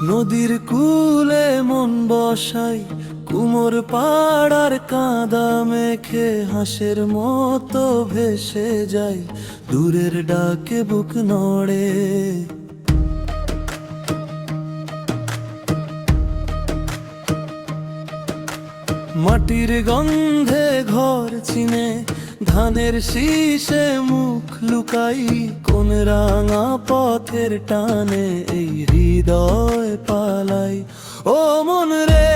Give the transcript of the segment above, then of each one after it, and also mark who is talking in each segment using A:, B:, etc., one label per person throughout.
A: নদীর কূলে মন বসাই, কুমোর পাড়ার কাঁদা মেখে হাঁসের মতো ভেসে যাই, দূরের ডাকে বুক নড়ে। মাটির গন্ধে ঘর চিনে, ধানের শীষে মুখ লুকাই, কোন রাঙা পথের টানে এই হৃদয় পালাই। ও মন রে,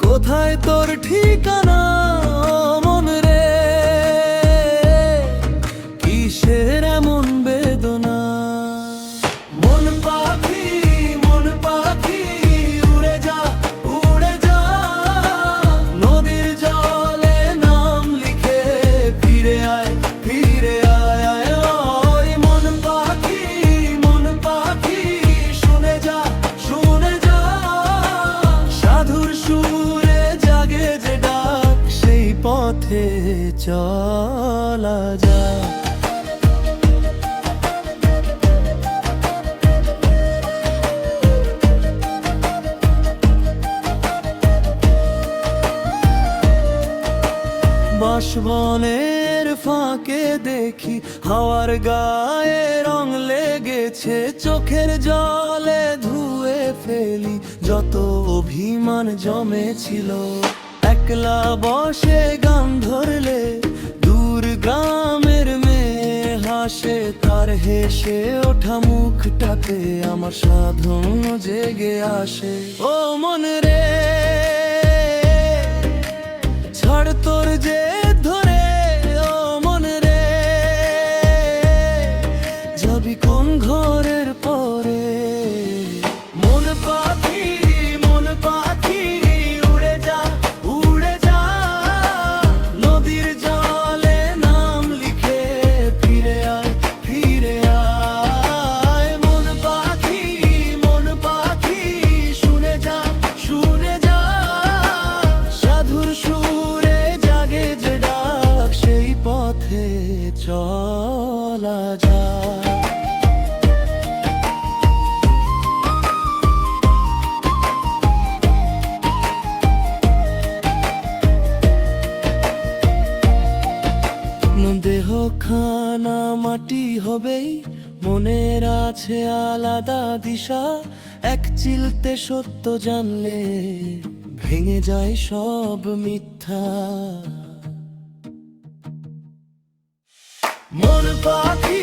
A: কোথায় তোর ঠিকানা? ও মন রে, কিসের এমন বেদনা? মন পাখি, মন পাখি, উড়ে যা, উড়ে যা, নদীর জলে নাম লিখে ফিরে আয়, ফিরে আয়, আয়। ওই মন পাখি, মন পাখি, শুনে যা, শুনে যা, সাধুর সুরে জাগে যে ডাক, সেই পথে চলা যা। বাঁশবনের ফাঁকে দেখি হাওয়ার গায়ে রং লেগেছে, চোখের জলে ধুয়ে ফেলি যত অভিমান জমেছিল। একলা বসে গান ধরলে দূর গ্রামের মেয়ে হাসে, তার হেসে ওঠা মুখটাতে আমার সাধন জেগে আসে। ও মন রে, ছাড় তোর যে ধরে, ও মন রে, যাবি কোন ঘরের পরে? মন পাখি, মন পাখি, উড়ে যা, উড়ে যা, নদীর জলে নাম লিখে ফিরে আয়, ফিরে আয়। মন পাখি, মন পাখি, শুনে যা, শুনে যা, সাধুর সুরে জাগে যে ডাক, সেই পথে চলা যায়। দেহ খানা মাটি হবেই, মনের আছে আলাদা দিশা, এক চিলতে সত্য জানলে ভেঙে যায় সব মিথ্যা। মন পাখি,